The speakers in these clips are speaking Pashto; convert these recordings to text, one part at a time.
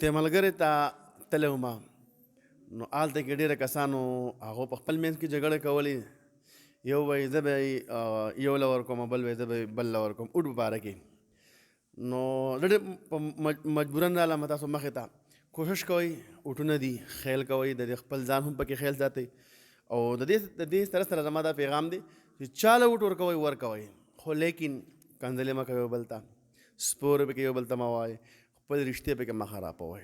یو ملګري ته تللی وم نو هلته کې ډېره کسانو هغو په خپل منځ کې جګړه کولې. یو وایي زه به یو له ورکوم، بل وایي زه به بل له ورکوم اوډ په باره کې. نو زه په مجبورن رالم تاسو مخې ته. کوشش کوئ اوټونه دي خیال کوئ، د خپل ځان هم پکې خیال ساتئ. او د دې سره سره زما دا پیغام دی چې چاله اوټ ورکوئ ورکوئ، خو لیکن کنځلې مه کوئ بل ته، سپورې پکې یو بل ته مه وایئ، خپل رشتې پکې مه خرابوئ.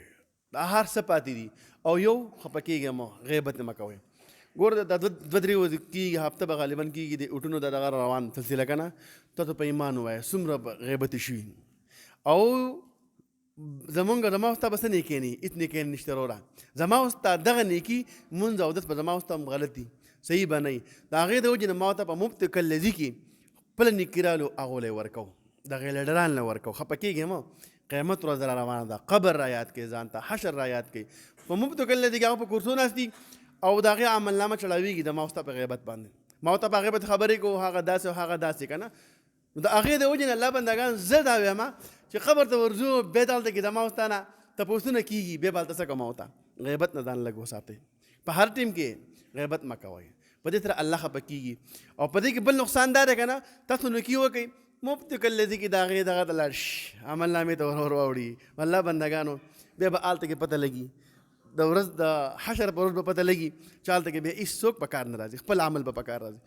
دا هر څه پاتې دي او یو خفه کېږئ مه، غیبت مه کوئ. ګوره دا دوه درې ورځې کېږي، هفته به غالبا کېږي د اوټونو د دغه روان سلسله که نه. تاسو په ایمان ووایه څومره غیبتې شوي او زما ستا به څه نیکۍ نه وي، هېڅ نیکۍ نشته وروره. زما او ستا دغه نیکي مونځ اودس به زما او ستا هم غلط دي، صحیح به نه وي. د هغې د وجې نه ما ته په مفت کالذي کې خپله نیکي رالو هغو له یې ورکوو، دغې لیډران له ورکوو. خفه کېږئ مه، قیامت ورځ را روانه ده، قبر را یاد کړئ ځان ته، حشر را یاد کړئ. په مفت کالذي کې هغه په کورسو ناست دي او د هغې عملنامه چړاوېږي د ما او ستا په غیبت باندې. ما ورته په غیبت خبرې کوو، هغه داسې او هغه داسې که نه. نو د هغې د وجې نه الله بندګان زه دا وایم چې قبر ته ورځو بیا دلته کې زما او ستا نه تپوسونه کېږي، بیا به هلته څه کوم ورته. غیبت نه ځان لږ وساتئ، په هر ټیم کې غیبت مه کوئ، په دې سره الله خفه کېږي. او په دې کې بل نقصان دا دی که نه، تاسو نیکي وکئ، مفت کالذي کې د هغې دغه ته لاړ شي، عملنامې ته ور واوړي. الله بندګانو بیا به هلته کې پته لګي، د ورځ د حشر په ورځ به پته لګي چې هلته کې بیا هېڅ څوک په کار نه راځي، خپل عمل به په کار راځي.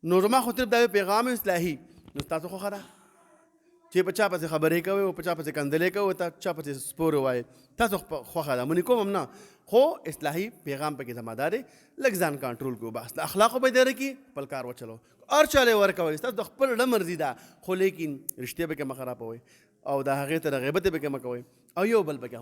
نو زما خو صرف دا پیغام اصلاحي. نو ستاسو خوښه ده چې په چا پسې خبرې کوئ او په چا پسې کنځلې کوئ، چا پسې سپورې وایئ، تاسو خوښه ده، منې کوم هم نه، خو اصلاحي پیغام پکې زما دا دی لږ ځان کنټرول کړو. بس د اخلاقو په اداره کې خپل کار وچلو، هر چا له ورکوئ، ستاسو د خپل زړه مرضي ده، خو لیکن رشتې پکې مه خرابوئ او د هغې ته د غیبت پکې مه کوئ او یو بل پکې